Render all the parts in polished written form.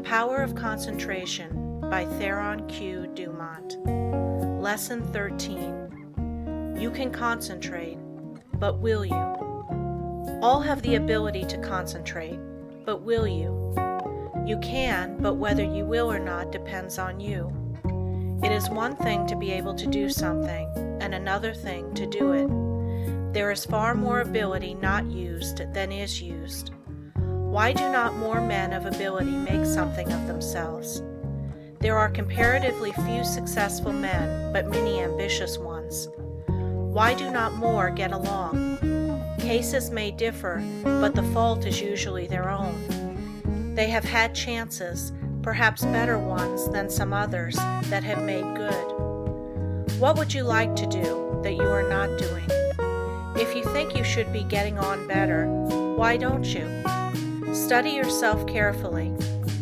Power of Concentration by Theron Q. Dumont. Lesson 13. You can concentrate, but will you? All have the ability to concentrate, but will you? You can, but whether you will or not depends on you. It is one thing to be able to do something, and another thing to do it. There is far more ability not used than is used. Why do not more men of ability make something of themselves? There are comparatively few successful men, but many ambitious ones. Why do not more get along? Cases may differ, but the fault is usually their own. They have had chances, perhaps better ones than some others, that have made good. What would you like to do that you are not doing? If you think you should be getting on better, why don't you? Study yourself carefully.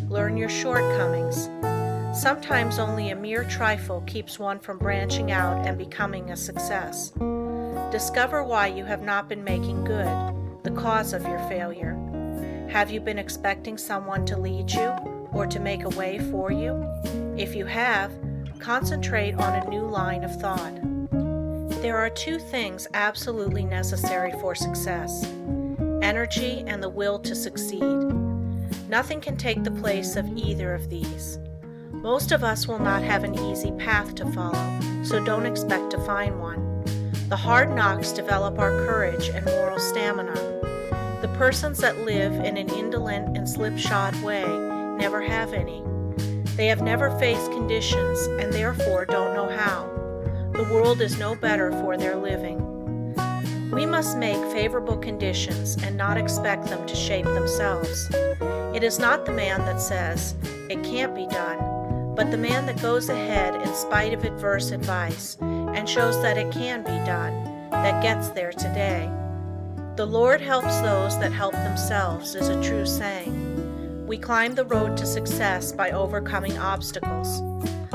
Learn your shortcomings. Sometimes only a mere trifle keeps one from branching out and becoming a success. Discover why you have not been making good, the cause of your failure. Have you been expecting someone to lead you or to make a way for you? If you have, concentrate on a new line of thought. There are two things absolutely necessary for success: energy and the will to succeed. Nothing can take the place of either of these. Most of us will not have an easy path to follow, so don't expect to find one. The hard knocks develop our courage and moral stamina. The persons that live in an indolent and slipshod way never have any. They have never faced conditions and therefore don't know how. The world is no better for their living. We must make favorable conditions and not expect them to shape themselves. It is not the man that says, "It can't be done," but the man that goes ahead in spite of adverse advice and shows that it can be done, that gets there today. The Lord helps those that help themselves is a true saying. We climb the road to success by overcoming obstacles.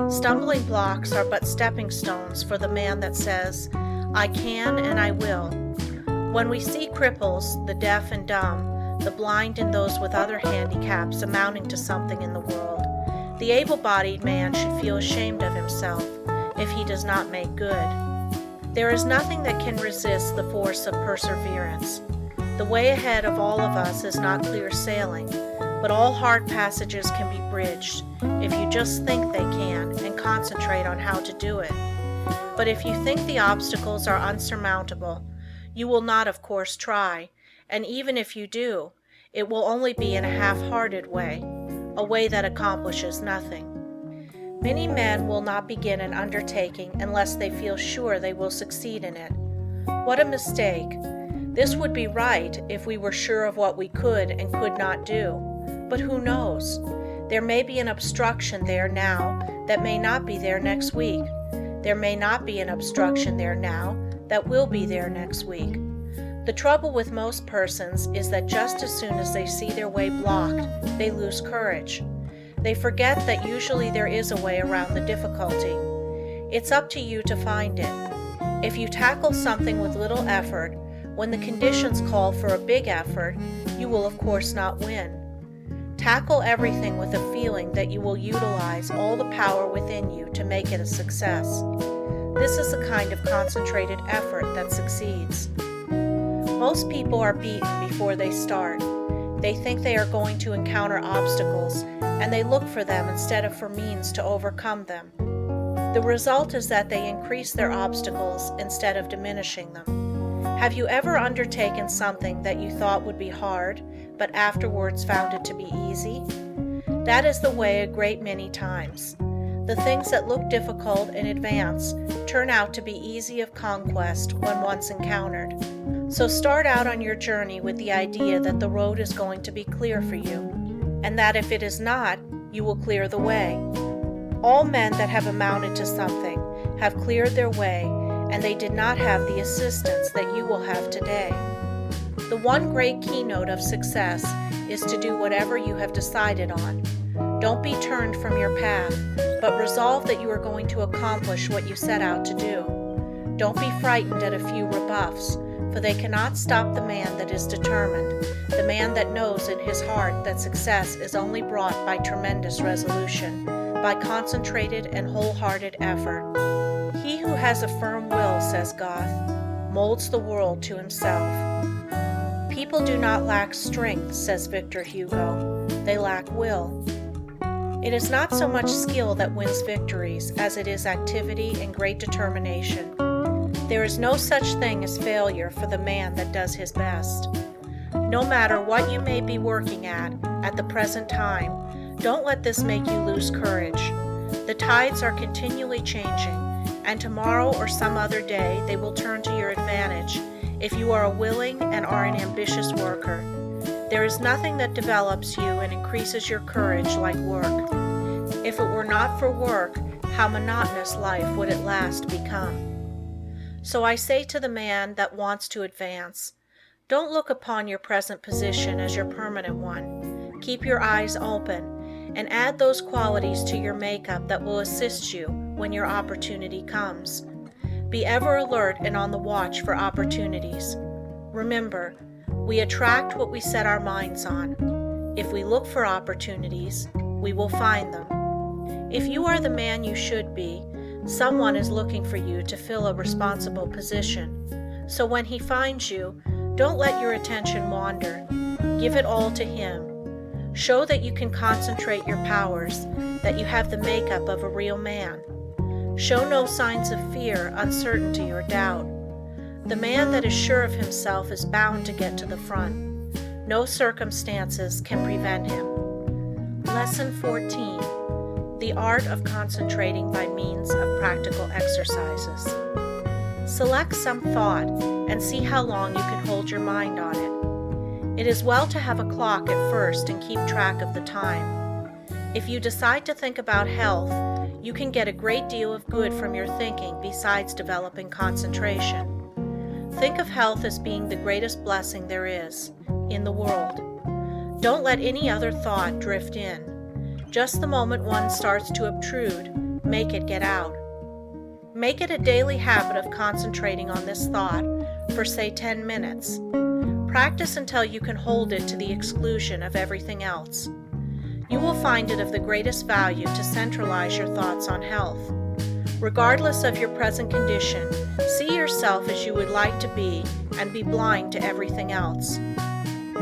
Stumbling blocks are but stepping stones for the man that says, "I can and I will." When we see cripples, the deaf and dumb, the blind and those with other handicaps amounting to something in the world, the able-bodied man should feel ashamed of himself if he does not make good. There is nothing that can resist the force of perseverance. The way ahead of all of us is not clear sailing, but all hard passages can be bridged if you just think they can and concentrate on how to do it. But if you think the obstacles are unsurmountable, you will not, of course, try, and even if you do, it will only be in a half-hearted way, a way that accomplishes nothing. Many men will not begin an undertaking unless they feel sure they will succeed in it. What a mistake! This would be right if we were sure of what we could and could not do, but who knows? There may be an obstruction there now that may not be there next week. There may not be an obstruction there now that will be there next week. The trouble with most persons is that just as soon as they see their way blocked, they lose courage. They forget that usually there is a way around the difficulty. It's up to you to find it. If you tackle something with little effort, when the conditions call for a big effort, you will of course not win. Tackle everything with a feeling that you will utilize all the power within you to make it a success. This is the kind of concentrated effort that succeeds. Most people are beaten before they start. They think they are going to encounter obstacles, and they look for them instead of for means to overcome them. The result is that they increase their obstacles instead of diminishing them. Have you ever undertaken something that you thought would be hard, but afterwards found it to be easy? That is the way a great many times. The things that look difficult in advance turn out to be easy of conquest when once encountered. So start out on your journey with the idea that the road is going to be clear for you, and that if it is not, you will clear the way. All men that have amounted to something have cleared their way, and they did not have the assistance that you will have today. The one great keynote of success is to do whatever you have decided on. Don't be turned from your path, but resolve that you are going to accomplish what you set out to do. Don't be frightened at a few rebuffs, for they cannot stop the man that is determined, the man that knows in his heart that success is only brought by tremendous resolution, by concentrated and wholehearted effort. He who has a firm will, says Goethe, molds the world to himself. People do not lack strength, says Victor Hugo, they lack will. It is not so much skill that wins victories as it is activity and great determination. There is no such thing as failure for the man that does his best. No matter what you may be working at the present time, don't let this make you lose courage. The tides are continually changing, and tomorrow or some other day they will turn to your advantage if you are a willing and are an ambitious worker. There is nothing that develops you and increases your courage like work. If it were not for work, how monotonous life would at last become. So I say to the man that wants to advance, don't look upon your present position as your permanent one. Keep your eyes open and add those qualities to your makeup that will assist you when your opportunity comes. Be ever alert and on the watch for opportunities. Remember, we attract what we set our minds on. If we look for opportunities, we will find them. If you are the man you should be, someone is looking for you to fill a responsible position. So when he finds you, don't let your attention wander. Give it all to him. Show that you can concentrate your powers, that you have the makeup of a real man. Show no signs of fear, uncertainty, or doubt. The man that is sure of himself is bound to get to the front. No circumstances can prevent him. Lesson 14. The art of concentrating by means of practical exercises. Select some thought and see how long you can hold your mind on it. It is well to have a clock at first and keep track of the time. If you decide to think about health, you can get a great deal of good from your thinking besides developing concentration. Think of health as being the greatest blessing there is in the world. Don't let any other thought drift in. Just the moment one starts to obtrude, make it get out. Make it a daily habit of concentrating on this thought for, say, 10 minutes. Practice until you can hold it to the exclusion of everything else. You will find it of the greatest value to centralize your thoughts on health. Regardless of your present condition, see yourself as you would like to be and be blind to everything else.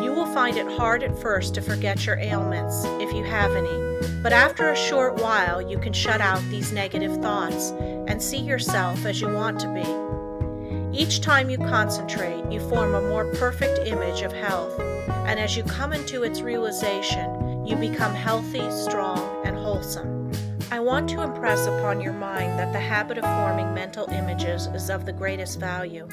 You will find it hard at first to forget your ailments, if you have any, but after a short while you can shut out these negative thoughts and see yourself as you want to be. Each time you concentrate, you form a more perfect image of health, and as you come into its realization, you become healthy, strong, and wholesome. I want to impress upon your mind that the habit of forming mental images is of the greatest value.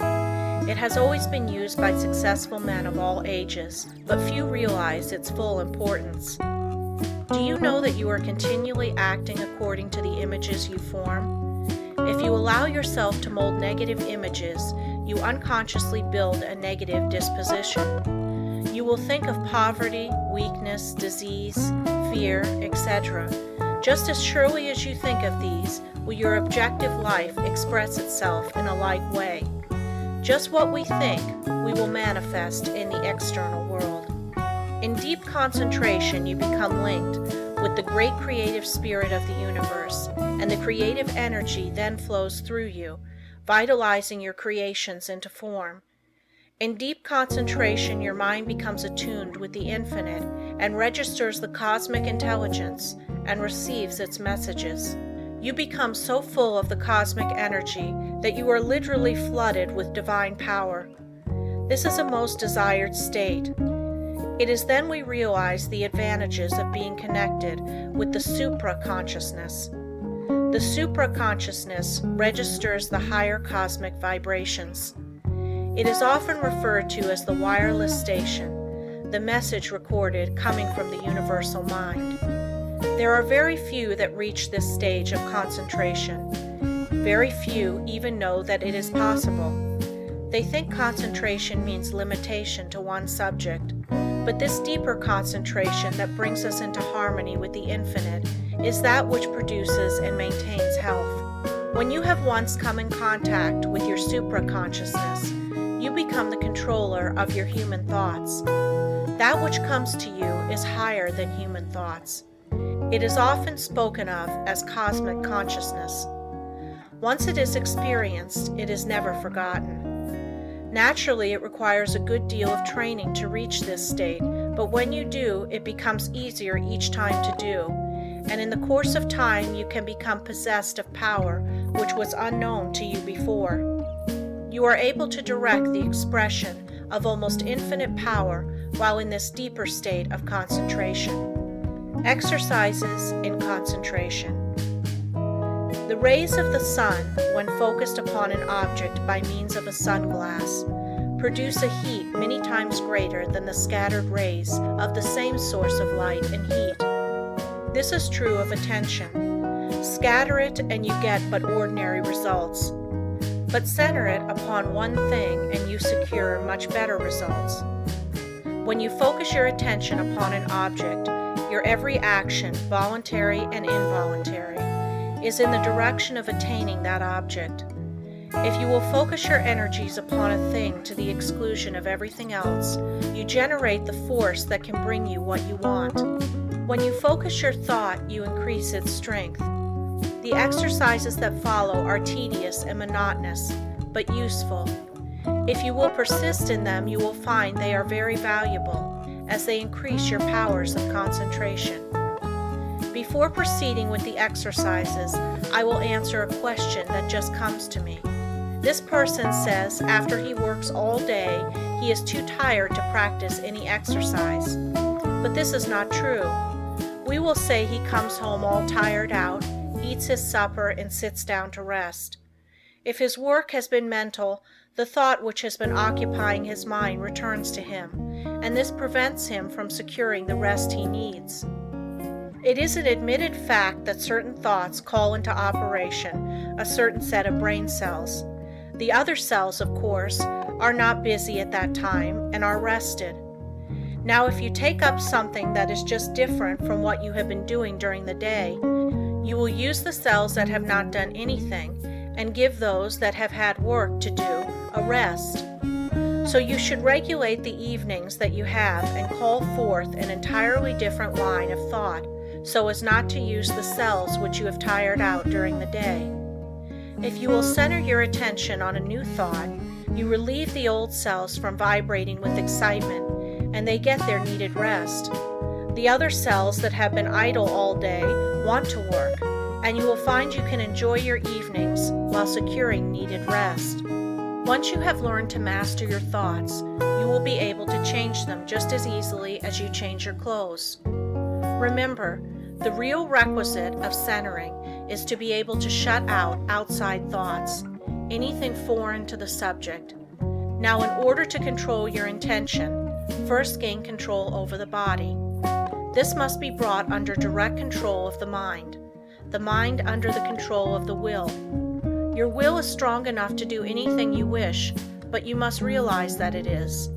It has always been used by successful men of all ages, but few realize its full importance. Do you know that you are continually acting according to the images you form? If you allow yourself to mold negative images, you unconsciously build a negative disposition. You will think of poverty, weakness, disease, fear, etc. Just as surely as you think of these, will your objective life express itself in a like way. Just what we think, we will manifest in the external world. In deep concentration, you become linked with the great creative spirit of the universe, and the creative energy then flows through you, vitalizing your creations into form. In deep concentration, your mind becomes attuned with the infinite and registers the cosmic intelligence and receives its messages. You become so full of the cosmic energy that you are literally flooded with divine power. This is a most desired state. It is then we realize the advantages of being connected with the supra-consciousness. The supra-consciousness registers the higher cosmic vibrations. It is often referred to as the wireless station, the message recorded coming from the universal mind. There are very few that reach this stage of concentration. Very few even know that it is possible. They think concentration means limitation to one subject, but this deeper concentration that brings us into harmony with the infinite is that which produces and maintains health. When you have once come in contact with your supraconsciousness, You become the controller of your human thoughts. That which comes to you is higher than human thoughts. It is often spoken of as cosmic consciousness. Once it is experienced, it is never forgotten. Naturally, it requires a good deal of training to reach this state, but when you do, it becomes easier each time to do, and in the course of time you can become possessed of power which was unknown to you before. You are able to direct the expression of almost infinite power while in this deeper state of concentration. Exercises in concentration. The rays of the sun, when focused upon an object by means of a sunglass, produce a heat many times greater than the scattered rays of the same source of light and heat. This is true of attention. Scatter it and you get but ordinary results. But center it upon one thing and you secure much better results. When you focus your attention upon an object, your every action, voluntary and involuntary, is in the direction of attaining that object. If you will focus your energies upon a thing to the exclusion of everything else, you generate the force that can bring you what you want. When you focus your thought, you increase its strength. The exercises that follow are tedious and monotonous, but useful. If you will persist in them, you will find they are very valuable, as they increase your powers of concentration. Before proceeding with the exercises, I will answer a question that just comes to me. This person says after he works all day, he is too tired to practice any exercise. But this is not true. We will say he comes home all tired out, eats his supper, and sits down to rest. If his work has been mental, the thought which has been occupying his mind returns to him, and this prevents him from securing the rest he needs. It is an admitted fact that certain thoughts call into operation a certain set of brain cells. The other cells, of course, are not busy at that time and are rested. Now, if you take up something that is just different from what you have been doing during the day, you will use the cells that have not done anything and give those that have had work to do a rest. So you should regulate the evenings that you have and call forth an entirely different line of thought, so as not to use the cells which you have tired out during the day. If you will center your attention on a new thought, you relieve the old cells from vibrating with excitement, and they get their needed rest. The other cells that have been idle all day want to work, and you will find you can enjoy your evenings while securing needed rest. Once you have learned to master your thoughts, you will be able to change them just as easily as you change your clothes. Remember, the real requisite of centering is to be able to shut out outside thoughts, anything foreign to the subject. Now, in order to control your intention, first gain control over the body. This must be brought under direct control of the mind under the control of the will. Your will is strong enough to do anything you wish, but you must realize that it is.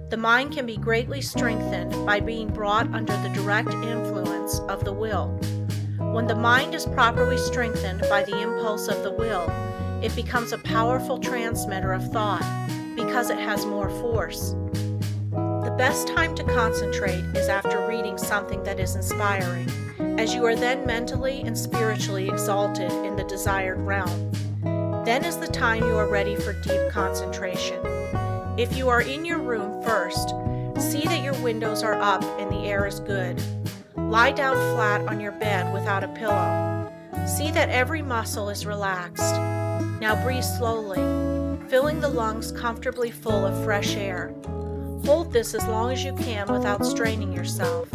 The mind can be greatly strengthened by being brought under the direct influence of the will. When the mind is properly strengthened by the impulse of the will, it becomes a powerful transmitter of thought because it has more force. The best time to concentrate is after reading something that is inspiring, as you are then mentally and spiritually exalted in the desired realm. Then is the time you are ready for deep concentration. If you are in your room first, see that your windows are up and the air is good. Lie down flat on your bed without a pillow. See that every muscle is relaxed. Now breathe slowly, filling the lungs comfortably full of fresh air. Hold this as long as you can without straining yourself.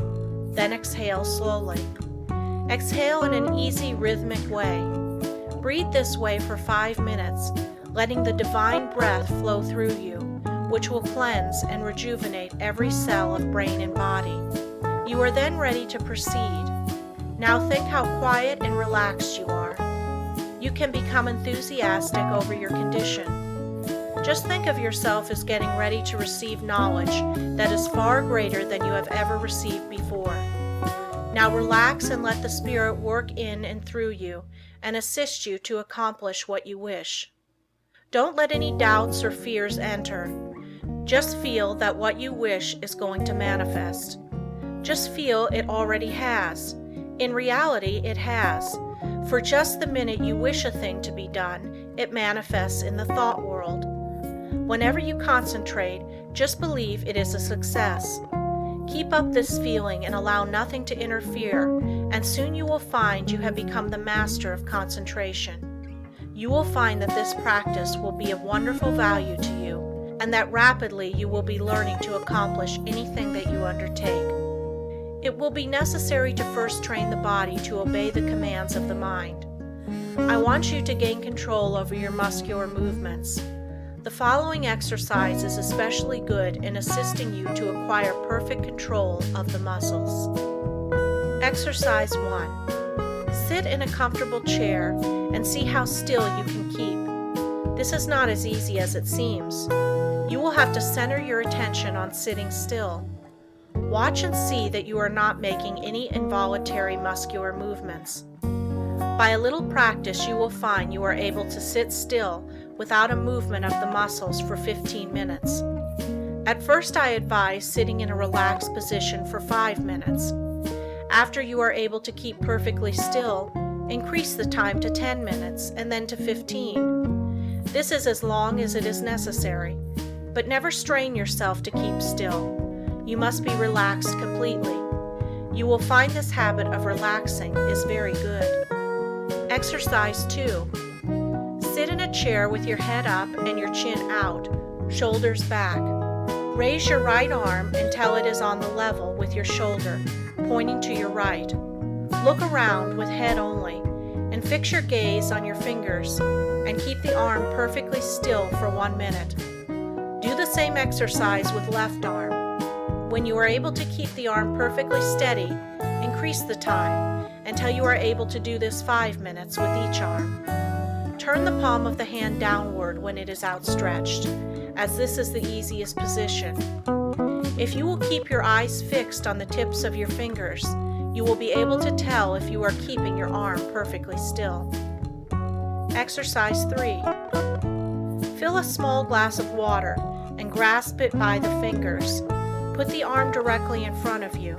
Then exhale slowly. Exhale in an easy, rhythmic way. Breathe this way for 5 minutes, letting the divine breath flow through you, which will cleanse and rejuvenate every cell of brain and body. You are then ready to proceed. Now think how quiet and relaxed you are. You can become enthusiastic over your condition. Just think of yourself as getting ready to receive knowledge that is far greater than you have ever received before. Now relax and let the Spirit work in and through you and assist you to accomplish what you wish. Don't let any doubts or fears enter. Just feel that what you wish is going to manifest. Just feel it already has. In reality, it has. For just the minute you wish a thing to be done, it manifests in the thought world. Whenever you concentrate, just believe it is a success. Keep up this feeling and allow nothing to interfere, and soon you will find you have become the master of concentration. You will find that this practice will be of wonderful value to you, and that rapidly you will be learning to accomplish anything that you undertake. It will be necessary to first train the body to obey the commands of the mind. I want you to gain control over your muscular movements. The following exercise is especially good in assisting you to acquire perfect control of the muscles. Exercise 1. Sit in a comfortable chair and see how still you can keep. This is not as easy as it seems. You will have to center your attention on sitting still. Watch and see that you are not making any involuntary muscular movements. By a little practice, you will find you are able to sit still without a movement of the muscles for 15 minutes. At first, I advise sitting in a relaxed position for 5 minutes. After you are able to keep perfectly still, increase the time to 10 minutes and then to 15. This is as long as it is necessary, but never strain yourself to keep still. You must be relaxed completely. You will find this habit of relaxing is very good. Exercise 2. Sit in a chair with your head up and your chin out, shoulders back. Raise your right arm until it is on the level with your shoulder, pointing to your right. Look around with head only, and fix your gaze on your fingers, and keep the arm perfectly still for 1 minute. Do the same exercise with left arm. When you are able to keep the arm perfectly steady, increase the time until you are able to do this 5 minutes with each arm. Turn the palm of the hand downward when it is outstretched, as this is the easiest position. If you will keep your eyes fixed on the tips of your fingers, you will be able to tell if you are keeping your arm perfectly still. Exercise 3. Fill a small glass of water and grasp it by the fingers. Put the arm directly in front of you.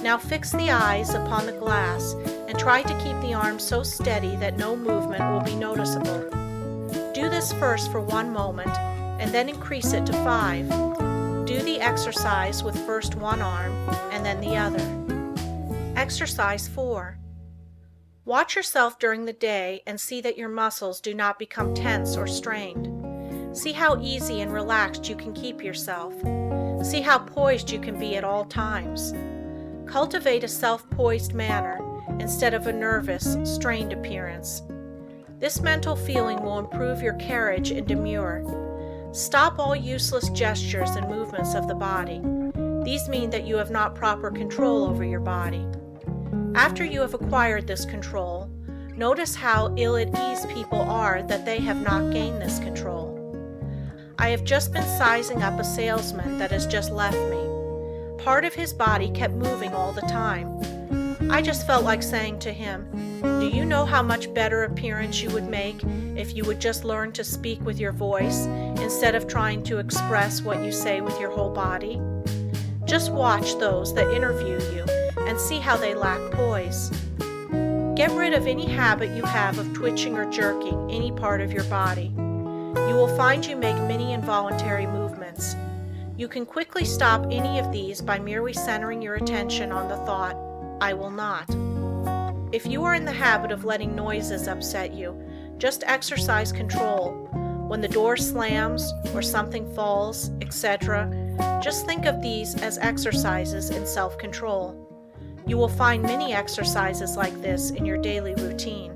Now fix the eyes upon the glass and try to keep the arm so steady that no movement will be noticeable. Do this first for 1 moment and then increase it to 5. Do the exercise with first one arm and then the other. Exercise 4. Watch yourself during the day and see that your muscles do not become tense or strained. See how easy and relaxed you can keep yourself. See how poised you can be at all times. Cultivate a self-poised manner instead of a nervous, strained appearance. This mental feeling will improve your carriage and demeanor. Stop all useless gestures and movements of the body. These mean that you have not proper control over your body. After you have acquired this control, notice how ill at ease people are that they have not gained this control. I have just been sizing up a salesman that has just left me. Part of his body kept moving all the time. I just felt like saying to him, "Do you know how much better appearance you would make if you would just learn to speak with your voice instead of trying to express what you say with your whole body?" Just watch those that interview you and see how they lack poise. Get rid of any habit you have of twitching or jerking any part of your body. You will find you make many involuntary movements. You can quickly stop any of these by merely centering your attention on the thought, "I will not." If you are in the habit of letting noises upset you, just exercise control. When the door slams or something falls, etc., just think of these as exercises in self-control. You will find many exercises like this in your daily routine.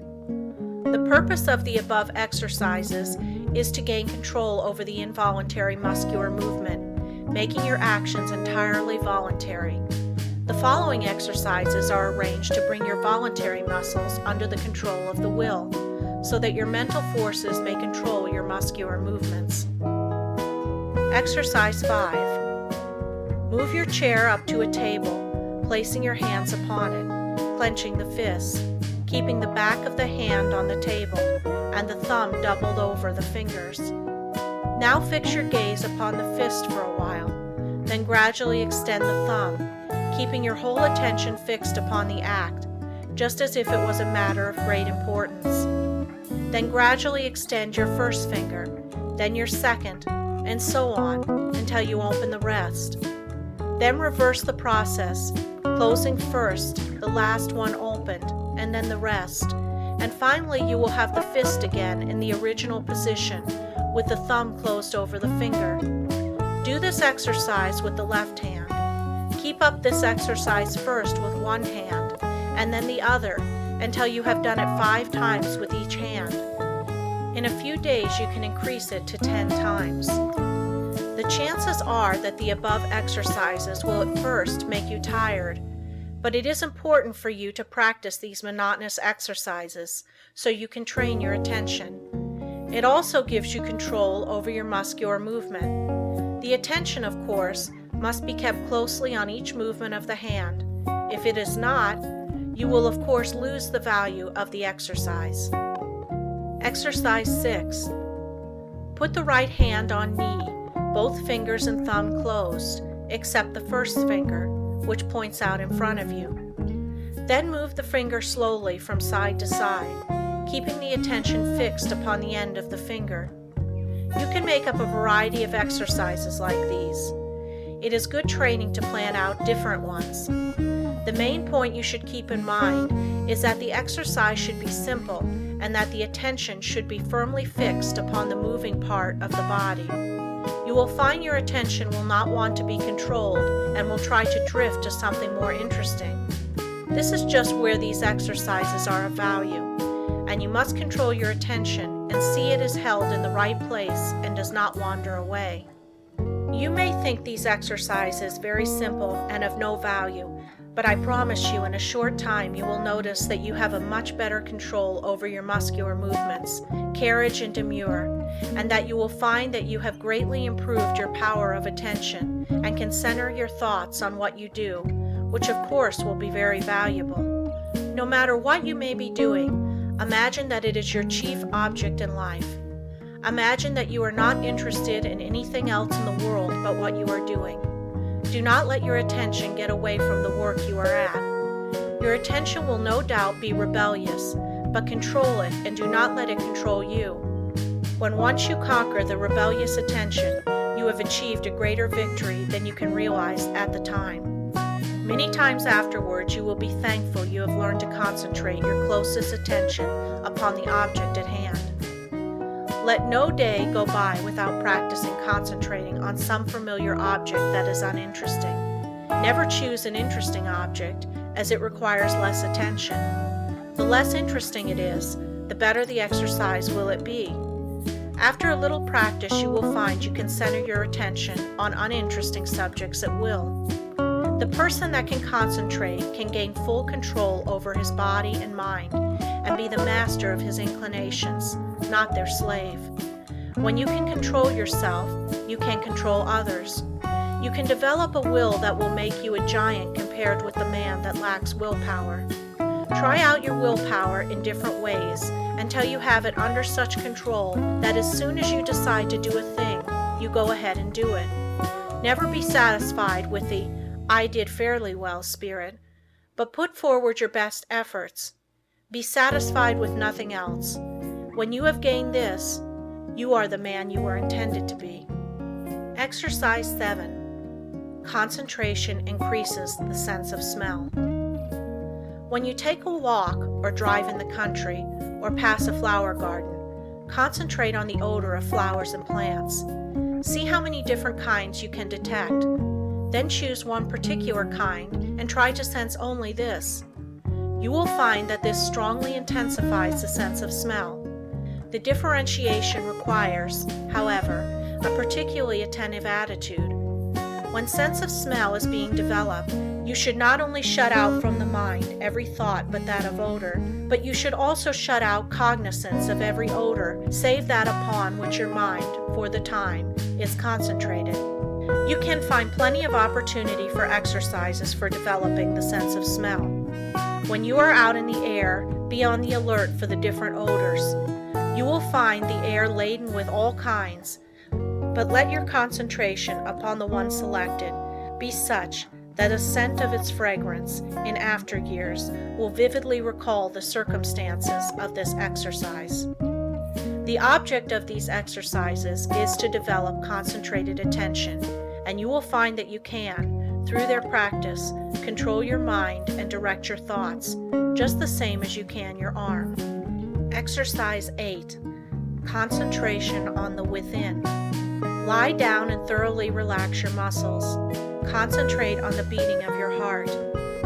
The purpose of the above exercises is to gain control over the involuntary muscular movement, making your actions entirely voluntary. The following exercises are arranged to bring your voluntary muscles under the control of the will, so that your mental forces may control your muscular movements. Exercise 5. Move your chair up to a table, placing your hands upon it, clenching the fists. keeping the back of the hand on the table and the thumb doubled over the fingers. Now fix your gaze upon the fist for a while, then gradually extend the thumb, keeping your whole attention fixed upon the act, just as if it was a matter of great importance. Then gradually extend your first finger, then your second, and so on until you open the rest. Then reverse the process, closing first, the last one opened, and then the rest, and finally you will have the fist again in the original position with the thumb closed over the finger. Do this exercise with the left hand. Keep up this exercise first with one hand and then the other until you have done it 5 times with each hand. In a few days you can increase it to 10 times. The chances are that the above exercises will at first make you tired, but it is important for you to practice these monotonous exercises so you can train your attention. It also gives you control over your muscular movement. The attention, of course, must be kept closely on each movement of the hand. If it is not, you will of course lose the value of the exercise. Exercise 6. Put the right hand on knee, both fingers and thumb closed, except the first finger, which points out in front of you. Then move the finger slowly from side to side, keeping the attention fixed upon the end of the finger. You can make up a variety of exercises like these. It is good training to plan out different ones. The main point you should keep in mind is that the exercise should be simple and that the attention should be firmly fixed upon the moving part of the body. You will find your attention will not want to be controlled and will try to drift to something more interesting. This is just where these exercises are of value, and you must control your attention and see it is held in the right place and does not wander away. You may think these exercises very simple and of no value, but I promise you in a short time you will notice that you have a much better control over your muscular movements, carriage and demure, and that you will find that you have greatly improved your power of attention and can center your thoughts on what you do, which of course will be very valuable. No matter what you may be doing, imagine that it is your chief object in life. Imagine that you are not interested in anything else in the world but what you are doing. Do not let your attention get away from the work you are at. Your attention will no doubt be rebellious, but control it and do not let it control you. When once you conquer the rebellious attention, you have achieved a greater victory than you can realize at the time. Many times afterwards, you will be thankful you have learned to concentrate your closest attention upon the object at hand. Let no day go by without practicing concentrating on some familiar object that is uninteresting. Never choose an interesting object, as it requires less attention. The less interesting it is, the better the exercise will it be. After a little practice, you will find you can center your attention on uninteresting subjects at will. The person that can concentrate can gain full control over his body and mind and be the master of his inclinations, not their slave. When you can control yourself, you can control others. You can develop a will that will make you a giant compared with the man that lacks willpower. Try out your willpower in different ways until you have it under such control that as soon as you decide to do a thing, you go ahead and do it. Never be satisfied with the "I did fairly well" spirit, but put forward your best efforts. Be satisfied with nothing else. When you have gained this, you are the man you were intended to be. Exercise 7. Concentration increases the sense of smell. When you take a walk or drive in the country or pass a flower garden, concentrate on the odor of flowers and plants. See how many different kinds you can detect. Then choose one particular kind and try to sense only this. You will find that this strongly intensifies the sense of smell. The differentiation requires, however, a particularly attentive attitude. When sense of smell is being developed, you should not only shut out from the mind every thought but that of odor, but you should also shut out cognizance of every odor save that upon which your mind, for the time, is concentrated. You can find plenty of opportunity for exercises for developing the sense of smell. When you are out in the air, Be on the alert for the different odors. You will find the air laden with all kinds, but let your concentration upon the one selected be such that a scent of its fragrance in after years will vividly recall the circumstances of this exercise. The object of these exercises is to develop concentrated attention, and you will find that you can, through their practice, control your mind and direct your thoughts, just the same as you can your arm. Exercise 8. Concentration on the within. Lie down and thoroughly relax your muscles. Concentrate on the beating of your heart.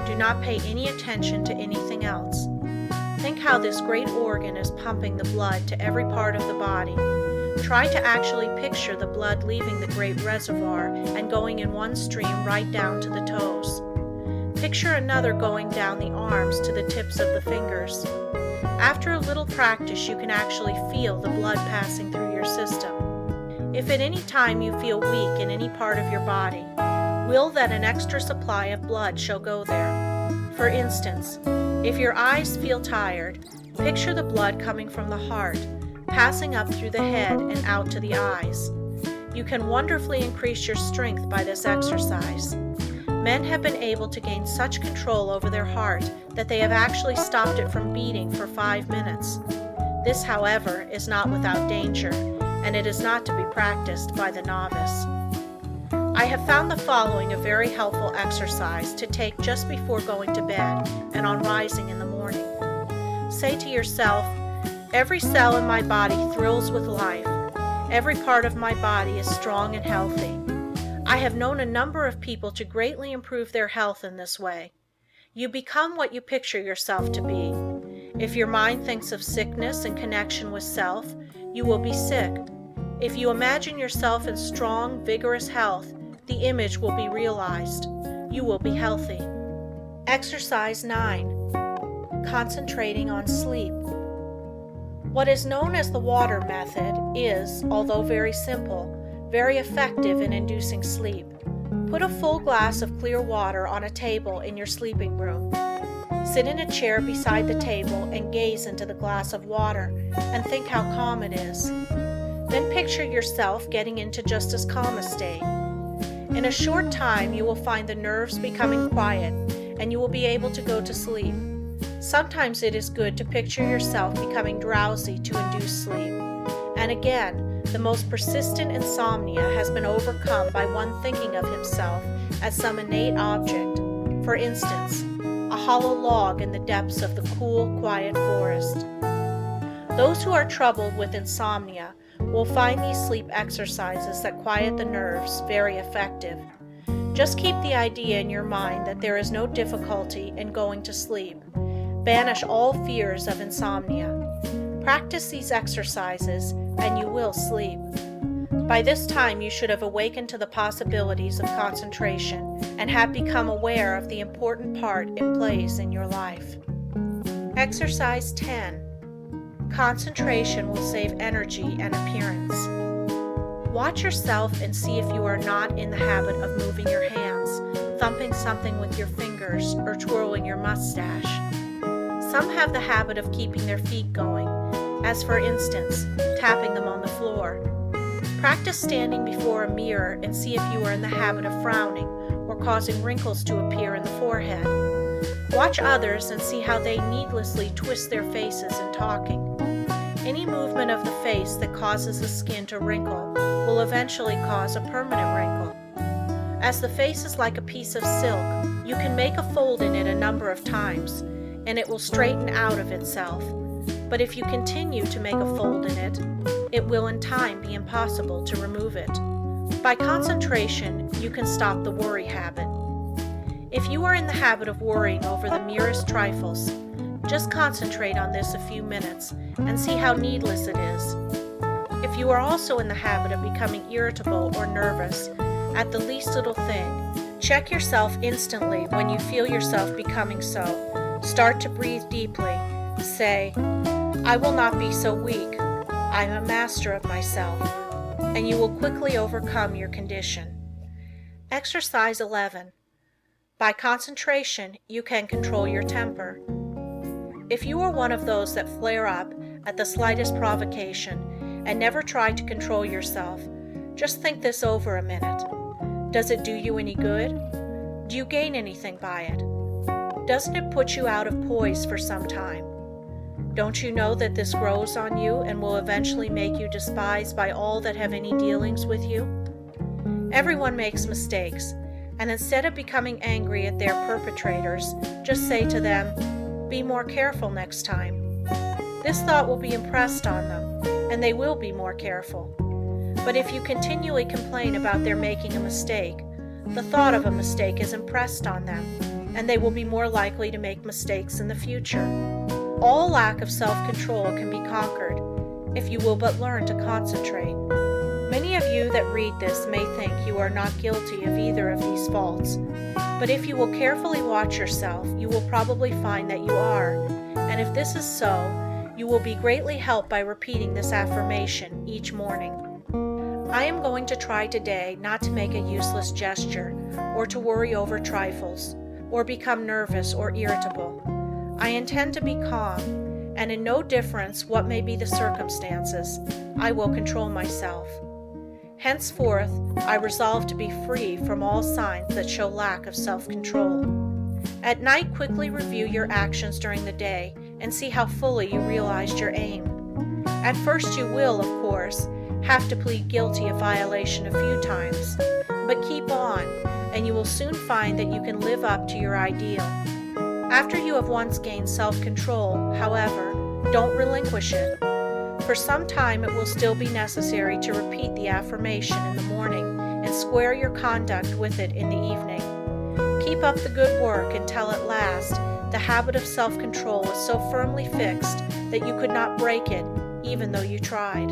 Do not pay any attention to anything else. Think how this great organ is pumping the blood to every part of the body. Try to actually picture the blood leaving the great reservoir and going in one stream right down to the toes. Picture another going down the arms to the tips of the fingers. After a little practice, you can actually feel the blood passing through your system. If at any time you feel weak in any part of your body, will that an extra supply of blood shall go there. For instance, if your eyes feel tired, picture the blood coming from the heart, passing up through the head and out to the eyes. You can wonderfully increase your strength by this exercise. Men have been able to gain such control over their heart that they have actually stopped it from beating for 5 minutes. This, however, is not without danger, and it is not to be practiced by the novice. I have found the following a very helpful exercise to take just before going to bed and on rising in the morning. Say to yourself, "Every cell in my body thrills with life. Every part of my body is strong and healthy." I have known a number of people to greatly improve their health in this way. You become what you picture yourself to be. If your mind thinks of sickness in connection with self, you will be sick. If you imagine yourself in strong, vigorous health, the image will be realized. You will be healthy. Exercise 9. Concentrating on sleep. What is known as the water method is, although very simple, very effective in inducing sleep. Put a full glass of clear water on a table in your sleeping room. Sit in a chair beside the table and gaze into the glass of water and think how calm it is. Then picture yourself getting into just as calm a state. In a short time, you will find the nerves becoming quiet, and you will be able to go to sleep. Sometimes it is good to picture yourself becoming drowsy to induce sleep. And again, the most persistent insomnia has been overcome by one thinking of himself as some innate object, for instance, a hollow log in the depths of the cool, quiet forest. Those who are troubled with insomnia will find these sleep exercises that quiet the nerves very effective. Just keep the idea in your mind that there is no difficulty in going to sleep. Banish all fears of insomnia. Practice these exercises and you will sleep. By this time you should have awakened to the possibilities of concentration and have become aware of the important part it plays in your life. Exercise 10. Concentration will save energy and appearance. Watch yourself and see if you are not in the habit of moving your hands, thumping something with your fingers, or twirling your mustache. Some have the habit of keeping their feet going, as for instance, tapping them on the floor. Practice standing before a mirror and see if you are in the habit of frowning or causing wrinkles to appear in the forehead. Watch others and see how they needlessly twist their faces in talking. Any movement of the face that causes the skin to wrinkle will eventually cause a permanent wrinkle. As the face is like a piece of silk, you can make a fold in it a number of times, and it will straighten out of itself. But if you continue to make a fold in it, it will in time be impossible to remove it. By concentration, you can stop the worry habit. If you are in the habit of worrying over the merest trifles, just concentrate on this a few minutes and see how needless it is. If you are also in the habit of becoming irritable or nervous at the least little thing, check yourself instantly when you feel yourself becoming so. Start to breathe deeply. Say, "I will not be so weak. I am a master of myself," and you will quickly overcome your condition. Exercise 11. By concentration, you can control your temper. If you are one of those that flare up at the slightest provocation and never try to control yourself, just think this over a minute. Does it do you any good? Do you gain anything by it? Doesn't it put you out of poise for some time? Don't you know that this grows on you and will eventually make you despised by all that have any dealings with you? Everyone makes mistakes, and instead of becoming angry at their perpetrators, just say to them, "Be more careful next time." This thought will be impressed on them, and they will be more careful. But if you continually complain about their making a mistake, the thought of a mistake is impressed on them, and they will be more likely to make mistakes in the future. All lack of self-control can be conquered if you will but learn to concentrate. Many of you that read this may think you are not guilty of either of these faults, but if you will carefully watch yourself, you will probably find that you are, and if this is so, you will be greatly helped by repeating this affirmation each morning. I am going to try today not to make a useless gesture, or to worry over trifles, or become nervous or irritable. I intend to be calm, and in no difference what may be the circumstances, I will control myself. Henceforth, I resolve to be free from all signs that show lack of self-control. At night, quickly review your actions during the day and see how fully you realized your aim. At first you will, of course, have to plead guilty of violation a few times, but keep on, and you will soon find that you can live up to your ideal. After you have once gained self-control, however, don't relinquish it. For some time it will still be necessary to repeat the affirmation in the morning and square your conduct with it in the evening. Keep up the good work until at last the habit of self-control is so firmly fixed that you could not break it even though you tried.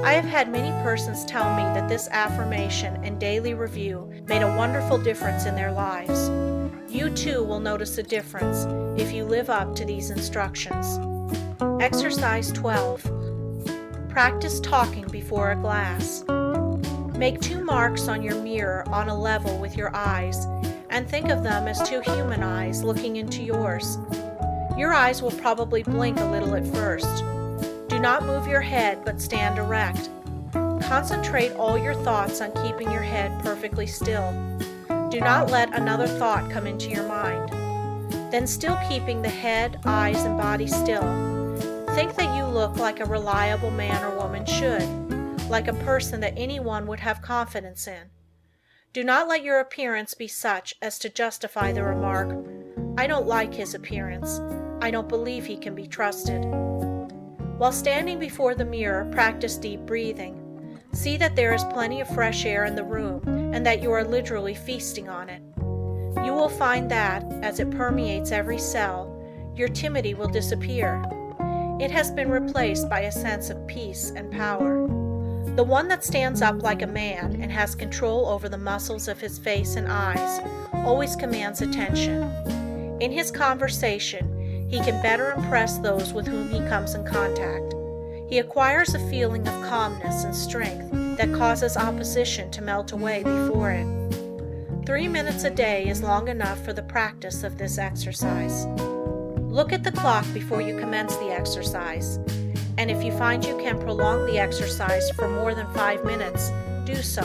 I have had many persons tell me that this affirmation and daily review made a wonderful difference in their lives. You too will notice a difference if you live up to these instructions. Exercise 12. Practice talking before a glass. Make 2 marks on your mirror on a level with your eyes, and think of them as 2 human eyes looking into yours. Your eyes will probably blink a little at first. Do not move your head, but stand erect. Concentrate all your thoughts on keeping your head perfectly still. Do not let another thought come into your mind. Then, still keeping the head, eyes, and body still, think that you look like a reliable man or woman should, like a person that anyone would have confidence in. Do not let your appearance be such as to justify the remark, "I don't like his appearance. I don't believe he can be trusted." While standing before the mirror, practice deep breathing. See that there is plenty of fresh air in the room and that you are literally feasting on it. You will find that, as it permeates every cell, your timidity will disappear. It has been replaced by a sense of peace and power. The one that stands up like a man and has control over the muscles of his face and eyes always commands attention. In his conversation, he can better impress those with whom he comes in contact. He acquires a feeling of calmness and strength that causes opposition to melt away before it. 3 minutes a day is long enough for the practice of this exercise. Look at the clock before you commence the exercise, and if you find you can prolong the exercise for more than 5 minutes, do so.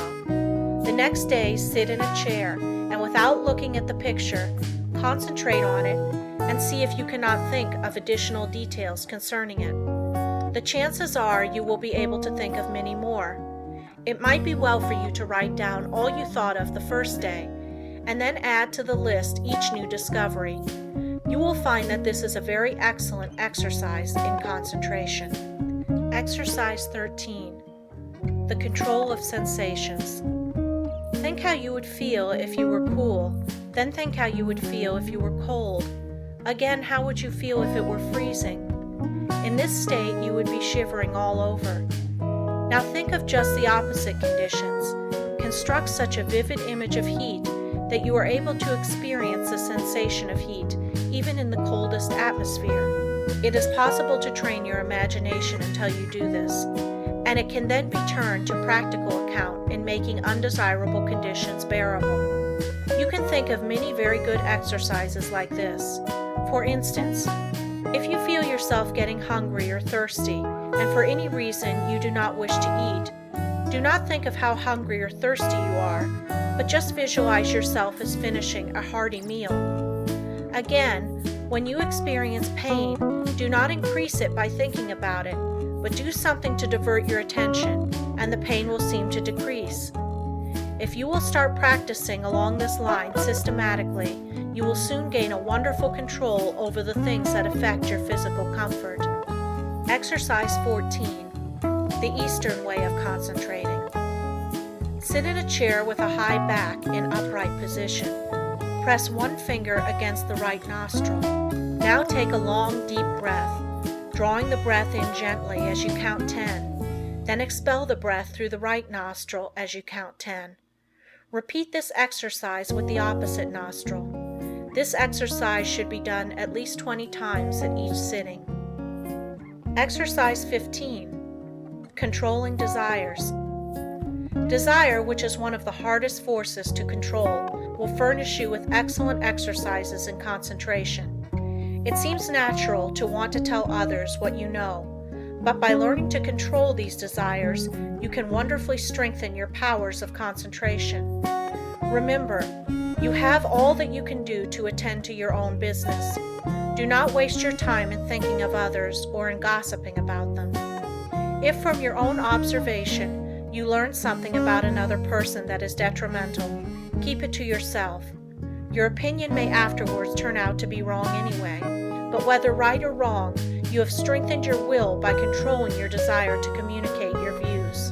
The next day, sit in a chair, and without looking at the picture, concentrate on it and see if you cannot think of additional details concerning it. The chances are you will be able to think of many more. It might be well for you to write down all you thought of the first day, and then add to the list each new discovery. You will find that this is a very excellent exercise in concentration. Exercise 13. The control of sensations. Think how you would feel if you were cool, then think how you would feel if you were cold. Again, how would you feel if it were freezing? In this state, you would be shivering all over. Now think of just the opposite conditions. Construct such a vivid image of heat that you are able to experience the sensation of heat, even in the coldest atmosphere. It is possible to train your imagination until you do this, and it can then be turned to practical account in making undesirable conditions bearable. You can think of many very good exercises like this. For instance, If you feel yourself getting hungry or thirsty, and for any reason you do not wish to eat, do not think of how hungry or thirsty you are, but just visualize yourself as finishing a hearty meal. Again, when you experience pain, do not increase it by thinking about it, but do something to divert your attention, and the pain will seem to decrease. If you will start practicing along this line systematically, you will soon gain a wonderful control over the things that affect your physical comfort. Exercise 14. The Eastern way of concentrating. Sit in a chair with a high back in upright position. Press one finger against the right nostril. Now take a long, deep breath, drawing the breath in gently as you count 10. Then expel the breath through the right nostril as you count 10. Repeat this exercise with the opposite nostril. This exercise should be done at least 20 times at each sitting. Exercise 15. Controlling desires. Desire, which is one of the hardest forces to control, will furnish you with excellent exercises in concentration. It seems natural to want to tell others what you know, but by learning to control these desires, you can wonderfully strengthen your powers of concentration. Remember, you have all that you can do to attend to your own business. Do not waste your time in thinking of others or in gossiping about them. If from your own observation you learn something about another person that is detrimental, keep it to yourself. Your opinion may afterwards turn out to be wrong anyway, but whether right or wrong, you have strengthened your will by controlling your desire to communicate your views.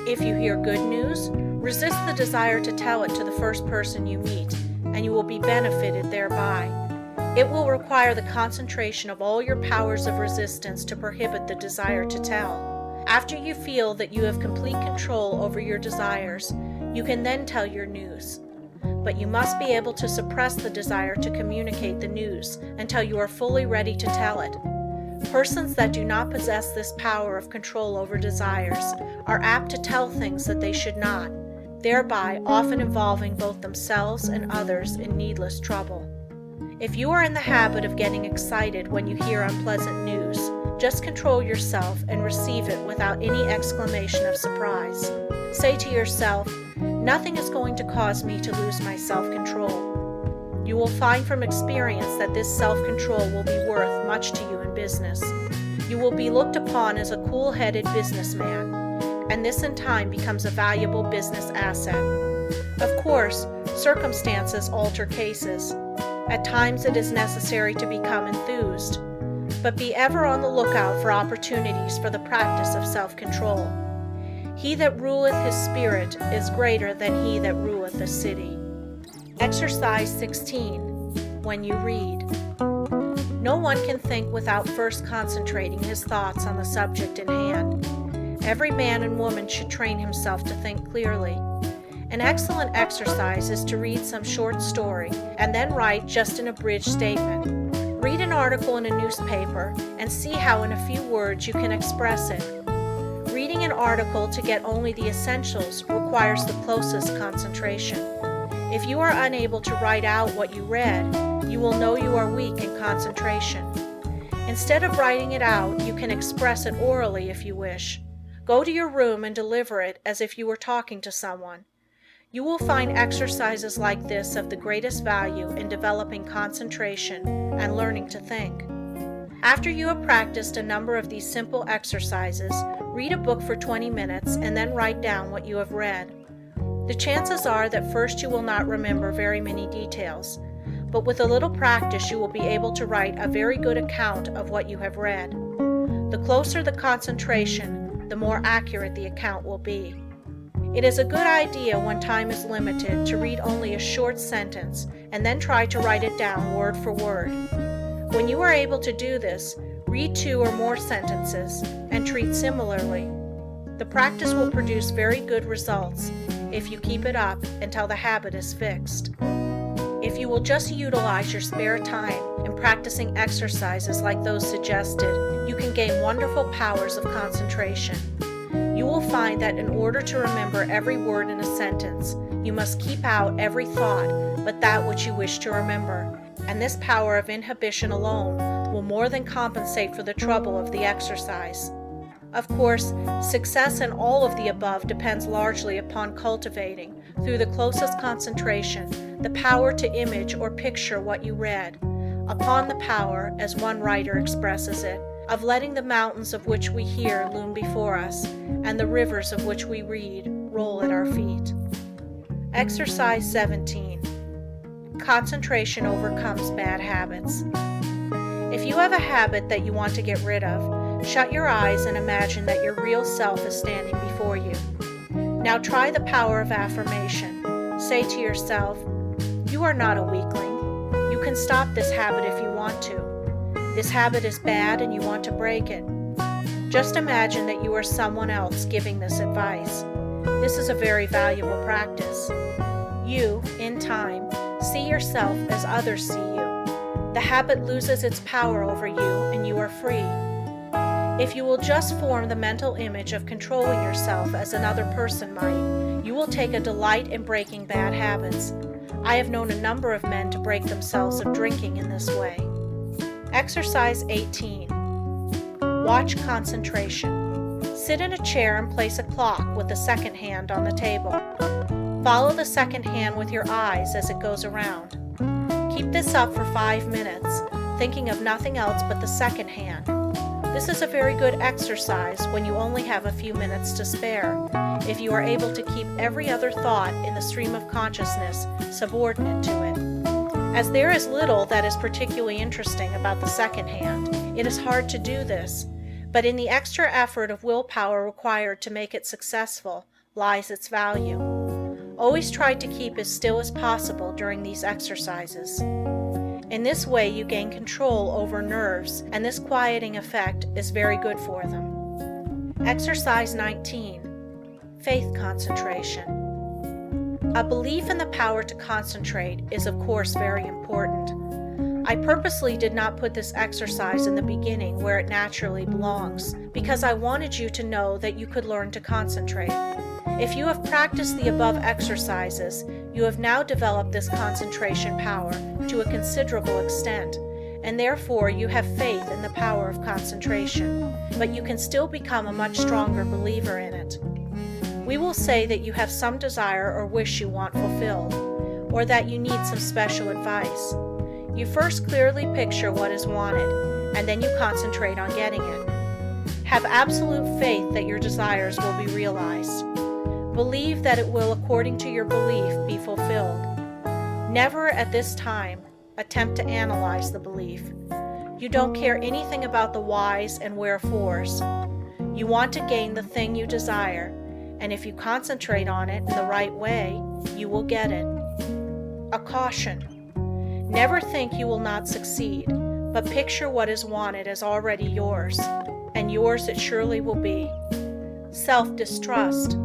If you hear good news, resist the desire to tell it to the first person you meet, and you will be benefited thereby. It will require the concentration of all your powers of resistance to prohibit the desire to tell. After you feel that you have complete control over your desires, you can then tell your news. But you must be able to suppress the desire to communicate the news until you are fully ready to tell it. Persons that do not possess this power of control over desires are apt to tell things that they should not, thereby often involving both themselves and others in needless trouble. If you are in the habit of getting excited when you hear unpleasant news, just control yourself and receive it without any exclamation of surprise. Say to yourself, "Nothing is going to cause me to lose my self-control." You will find from experience that this self-control will be worth much to you in business. You will be looked upon as a cool-headed businessman, and this in time becomes a valuable business asset. Of course, circumstances alter cases. At times it is necessary to become enthused, but be ever on the lookout for opportunities for the practice of self-control. He that ruleth his spirit is greater than he that ruleth a city. Exercise 16. When you read. No one can think without first concentrating his thoughts on the subject in hand. Every man and woman should train himself to think clearly. An excellent exercise is to read some short story and then write just an abridged statement. Read an article in a newspaper and see how in a few words you can express it. Reading an article to get only the essentials requires the closest concentration. If you are unable to write out what you read, you will know you are weak in concentration. Instead of writing it out, you can express it orally if you wish. Go to your room and deliver it as if you were talking to someone. You will find exercises like this of the greatest value in developing concentration and learning to think. After you have practiced a number of these simple exercises, read a book for 20 minutes and then write down what you have read. The chances are that first you will not remember very many details, but with a little practice you will be able to write a very good account of what you have read. The closer the concentration, the more accurate the account will be. It is a good idea when time is limited to read only a short sentence and then try to write it down word for word. When you are able to do this, read 2 or more sentences and treat similarly. The practice will produce very good results if you keep it up until the habit is fixed. If you will just utilize your spare time in practicing exercises like those suggested, you can gain wonderful powers of concentration. You will find that in order to remember every word in a sentence, you must keep out every thought but that which you wish to remember, and this power of inhibition alone will more than compensate for the trouble of the exercise. Of course, success in all of the above depends largely upon cultivating, through the closest concentration, the power to image or picture what you read, upon the power, as one writer expresses it, of letting the mountains of which we hear loom before us, and the rivers of which we read roll at our feet. Exercise 17. Concentration overcomes bad habits. If you have a habit that you want to get rid of, shut your eyes and imagine that your real self is standing before you. Now try the power of affirmation. Say to yourself, "You are not a weakling. You can stop this habit if you want to. This habit is bad and you want to break it." Just imagine that you are someone else giving this advice. This is a very valuable practice. You, in time, see yourself as others see you. The habit loses its power over you and you are free. If you will just form the mental image of controlling yourself as another person might, you will take a delight in breaking bad habits. I have known a number of men to break themselves of drinking in this way. Exercise 18. Watch concentration. Sit in a chair and place a clock with the second hand on the table. Follow the second hand with your eyes as it goes around. Keep this up for 5 minutes, thinking of nothing else but the second hand. This is a very good exercise when you only have a few minutes to spare, if you are able to keep every other thought in the stream of consciousness subordinate to it. As there is little that is particularly interesting about the second hand, it is hard to do this, but in the extra effort of willpower required to make it successful lies its value. Always try to keep as still as possible during these exercises. In this way you gain control over nerves, and this quieting effect is very good for them. Exercise 19. Faith concentration. A belief in the power to concentrate is of course very important. I purposely did not put this exercise in the beginning where it naturally belongs, because I wanted you to know that you could learn to concentrate. If you have practiced the above exercises, you have now developed this concentration power to a considerable extent, and therefore you have faith in the power of concentration, but you can still become a much stronger believer in it. We will say that you have some desire or wish you want fulfilled, or that you need some special advice. You first clearly picture what is wanted, and then you concentrate on getting it. Have absolute faith that your desires will be realized. Believe that it will, according to your belief, be fulfilled. Never at this time attempt to analyze the belief. You don't care anything about the whys and wherefores. You want to gain the thing you desire, and if you concentrate on it in the right way, you will get it. A caution. Never think you will not succeed, but picture what is wanted as already yours, and yours it surely will be. Self-distrust.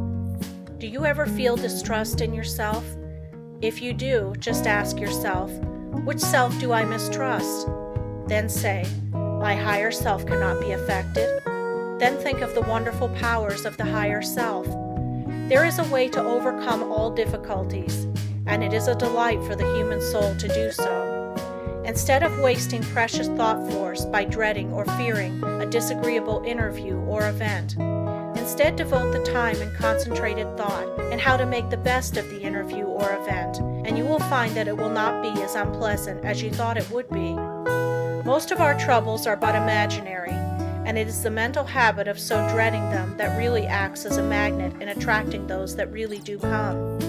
Do you ever feel distrust in yourself? If you do, just ask yourself, which self do I mistrust? Then say, my higher self cannot be affected. Then think of the wonderful powers of the higher self. There is a way to overcome all difficulties, and it is a delight for the human soul to do so. Instead of wasting precious thought force by dreading or fearing a disagreeable interview or event, instead devote the time in concentrated thought and how to make the best of the interview or event, and you will find that it will not be as unpleasant as you thought it would be. Most of our troubles are but imaginary, and it is the mental habit of so dreading them that really acts as a magnet in attracting those that really do come.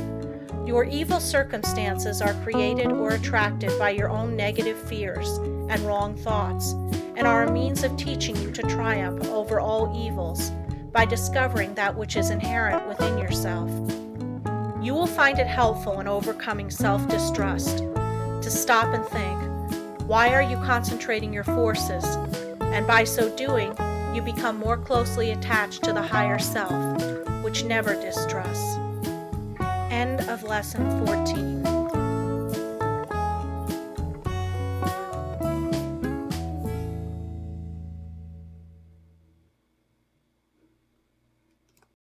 Your evil circumstances are created or attracted by your own negative fears and wrong thoughts, and are a means of teaching you to triumph over all evils by discovering that which is inherent within yourself. You will find it helpful in overcoming self-distrust to stop and think, why are you concentrating your forces? And by so doing, you become more closely attached to the higher self, which never distrusts. End of Lesson 14.